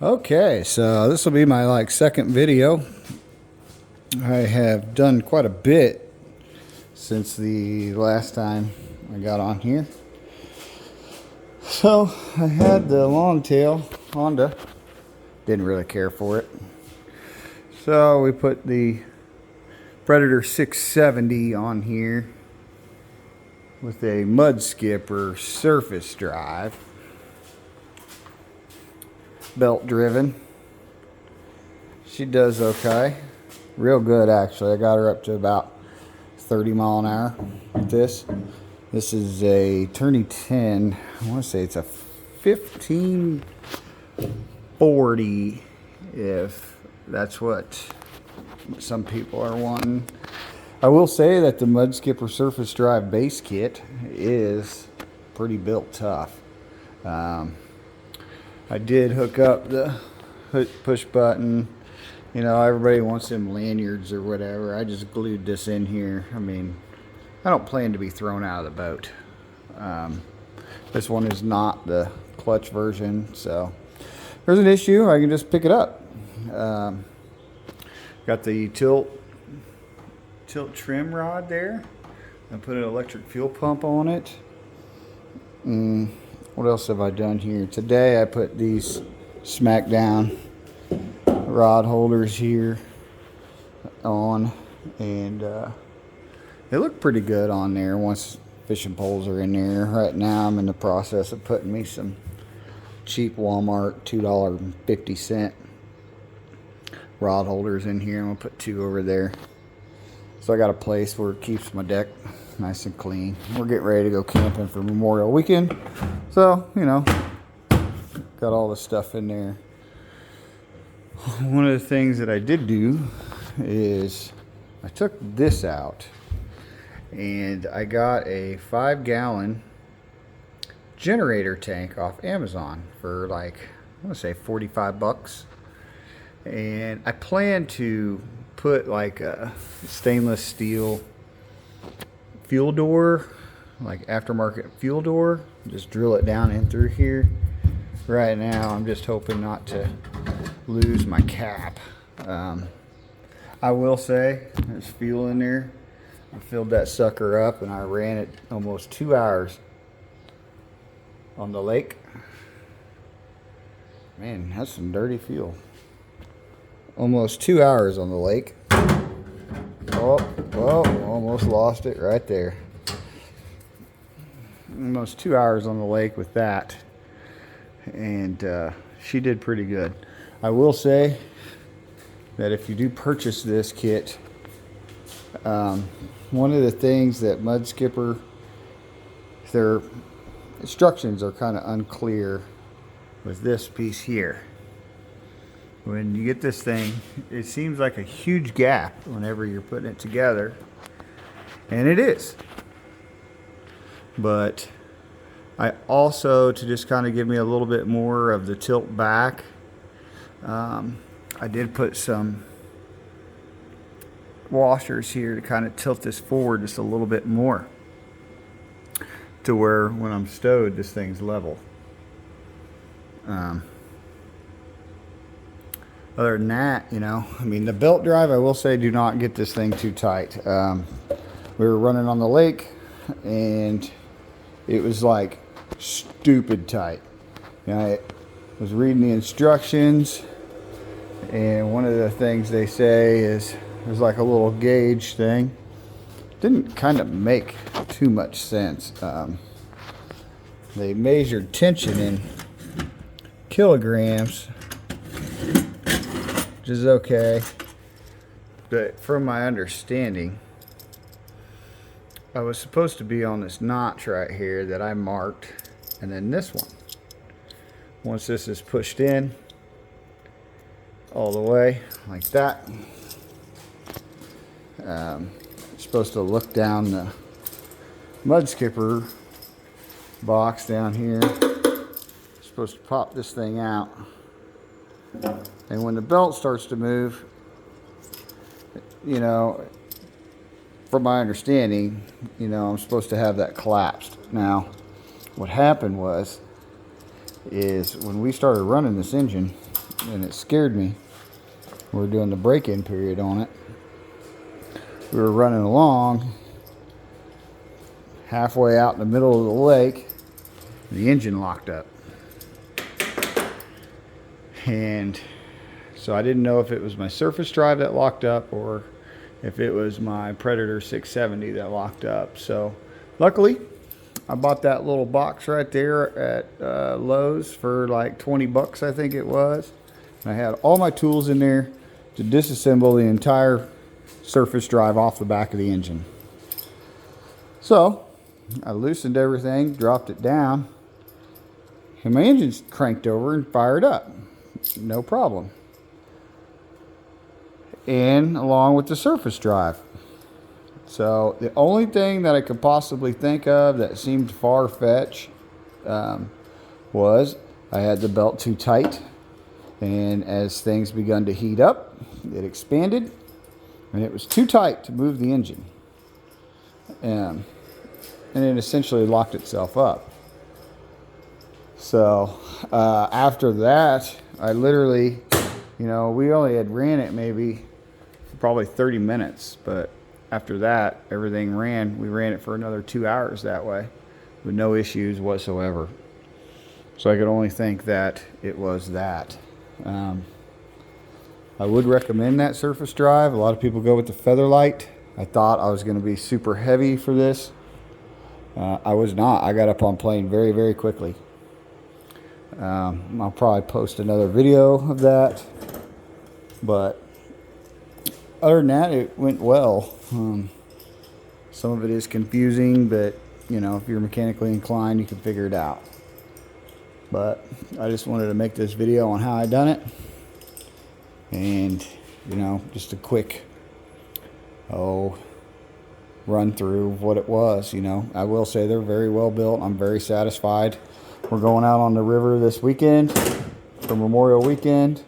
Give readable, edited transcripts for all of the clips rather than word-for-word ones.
Okay, so this will be my second video. I have done quite a bit since the last time I got on here. So I had the long tail Honda, didn't really care for it. So we put the Predator 670 on here with a Mudskipper surface drive, belt driven. She does okay, real good actually. I got her up to about 30 mile an hour with this. This is a Tourney 10. I want to say it's a 1540, if that's what some people are wanting. I will say that the Mudskipper surface drive base kit is pretty built tough. I did hook up the push button. You know, everybody wants them lanyards or whatever. I just glued this in here. I mean, I don't plan to be thrown out of the boat. This one is not the clutch version, so if there's an issue, I can just pick it up. Got the tilt trim rod there. I put an electric fuel pump on it. What else have I done here? Today I put these Smackdown rod holders here on, and they look pretty good on there once fishing poles are in there. Right now I'm in the process of putting me some cheap Walmart $2.50 rod holders in here. I'm gonna put two over there, so I got a place where it keeps my deck nice and clean. We're getting ready to go camping for Memorial Weekend, so you know, got all the stuff in there. One of the things that I did do is I took this out and I got a 5-gallon generator tank off Amazon for I want to say 45 bucks. And I plan to put a stainless steel fuel door, aftermarket fuel door, just drill it down in through here. Right now I'm just hoping not to lose my cap. I will say there's fuel in there. I filled that sucker up and I ran it almost 2 hours on the lake. Man, that's some dirty fuel. Almost 2 hours on the lake. Oh, almost lost it right there. Almost 2 hours on the lake with that. And she did pretty good. I will say that if you do purchase this kit, one of the things that Mudskipper, their instructions are kind of unclear with this piece here. When you get this thing, it seems like a huge gap whenever you're putting it together, and it is. But I also, to just kind of give me a little bit more of the tilt back, I did put some washers here to kind of tilt this forward just a little bit more, to where when I'm stowed, this thing's level. Other than that, you know, I mean, the belt drive, I will say, do not get this thing too tight. We were running on the lake and it was stupid tight. You know, I was reading the instructions, and one of the things they say is there's a little gauge thing. Didn't kind of make too much sense. They measured tension in kilograms, which is okay, but from my understanding, I was supposed to be on this notch right here that I marked, and then this one. Once this is pushed in all the way like that, it's supposed to look down the Mudskipper box down here. It's supposed to pop this thing out, and when the belt starts to move, you know, from my understanding, you know, I'm supposed to have that collapsed. Now, what happened was, is when we started running this engine, and it scared me. We were doing the break-in period on it. We were running along, halfway out in the middle of the lake, the engine locked up. And so I didn't know if it was my surface drive that locked up or if it was my Predator 670 that locked up. So luckily, I bought that little box right there at Lowe's for like 20 bucks, I think it was. And I had all my tools in there to disassemble the entire surface drive off the back of the engine. So I loosened everything, dropped it down, and my engine's cranked over and fired up. No problem. And along with the surface drive. So the only thing that I could possibly think of that seemed far-fetched was I had the belt too tight, and as things begun to heat up, it expanded, and it was too tight to move the engine, and it essentially locked itself up. So after that, I literally, we only had ran it maybe probably 30 minutes, but after that, everything ran. We ran it for another 2 hours that way with no issues whatsoever. So I could only think that it was that. I would recommend that surface drive. A lot of people go with the Featherlight. I thought I was going to be super heavy for this. I was not. I got up on plane very, very quickly. I'll probably post another video of that. But other than that, it went well. Some of it is confusing, but if you're mechanically inclined, you can figure it out. But I just wanted to make this video on how I done it, and just a quick run through what it was. I will say they're very well built. I'm very satisfied. We're going out on the river this weekend for Memorial Weekend.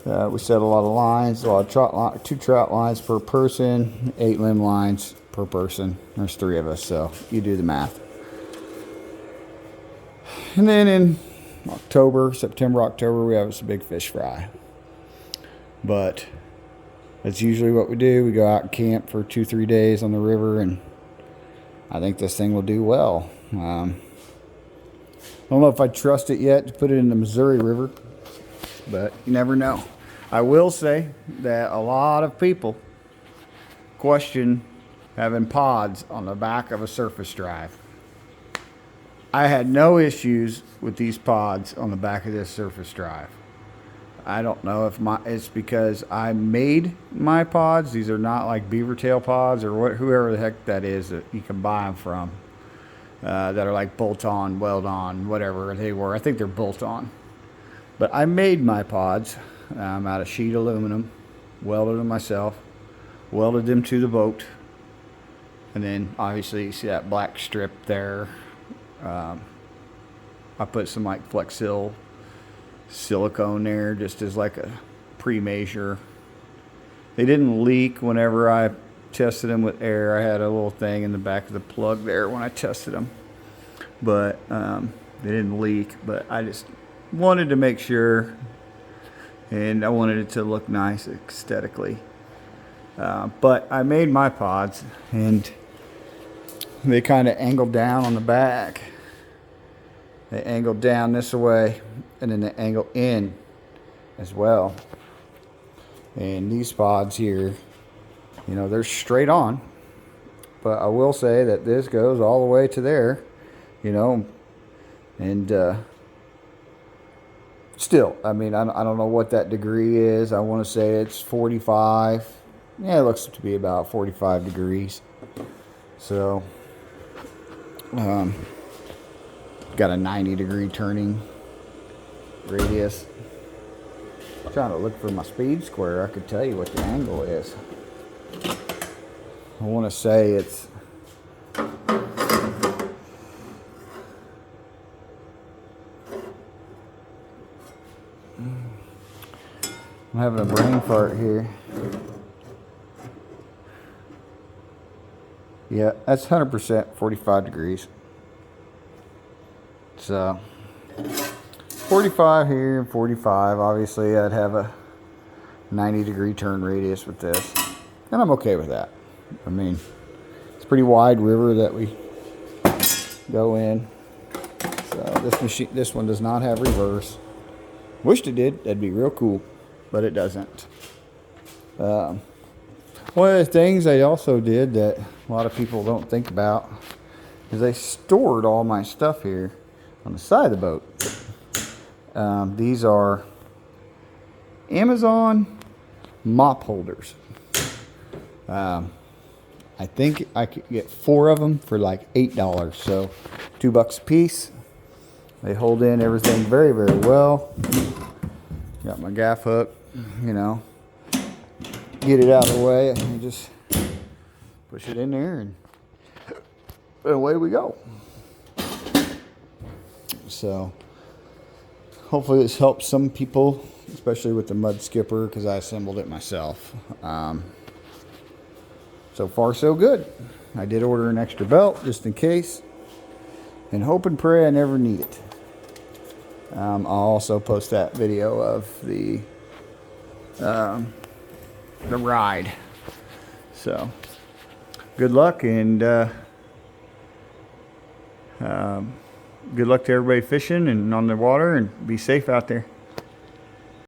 We set a lot of lines, 2 trout lines per person, 8 limb lines per person. There's 3 of us, so you do the math. And then in September, October, we have us a big fish fry. But that's usually what we do. We go out and camp for 2-3 days on the river, and I think this thing will do well. I don't know if I trust it yet to put it in the Missouri River, but you never know. I will say that a lot of people question having pods on the back of a surface drive. I had no issues with these pods on the back of this surface drive. I don't know if it's because I made my pods. These are not like beaver tail pods or whoever the heck that is that you can buy them from. That are like bolt-on, weld-on, whatever they were. I think they're bolt-on. But I made my pods out of sheet aluminum, welded them myself, welded them to the boat, and then obviously you see that black strip there. I put some like Flexil silicone there just as like a pre-measure. They didn't leak whenever I tested them with air. I had a little thing in the back of the plug there when I tested them, but they didn't leak. But I just wanted to make sure, and I wanted it to look nice aesthetically. But I made my pods, and they kind of angled down on the back. They angled down this way, and then they angle in as well. And these pods here, they're straight on. But I will say that this goes all the way to there, and still, I don't know what that degree is. I want to say it's 45. Yeah, it looks to be about 45 degrees. So, got a 90-degree turning radius. I'm trying to look for my speed square. I could tell you what the angle is. I want to say it's I'm having a brain fart here. Yeah, that's 100% 45 degrees. So, 45 here and 45. Obviously, I'd have a 90-degree turn radius with this, and I'm okay with that. I mean, it's a pretty wide river that we go in. So this one does not have reverse. Wished it did. That'd be real cool, but it doesn't. One of the things I also did that a lot of people don't think about is I stored all my stuff here on the side of the boat. These are Amazon mop holders. I think I could get 4 of them for like $8, so $2 a piece. They hold in everything very, very well. Got my gaff hook, you know, get it out of the way and just push it in there and away we go. So hopefully this helps some people, especially with the Mudskipper, because I assembled it myself. So far so good. I did order an extra belt just in case, and hope and pray I never need it. I'll also post that video of the ride. So good luck, and good luck to everybody fishing and on the water, and be safe out there.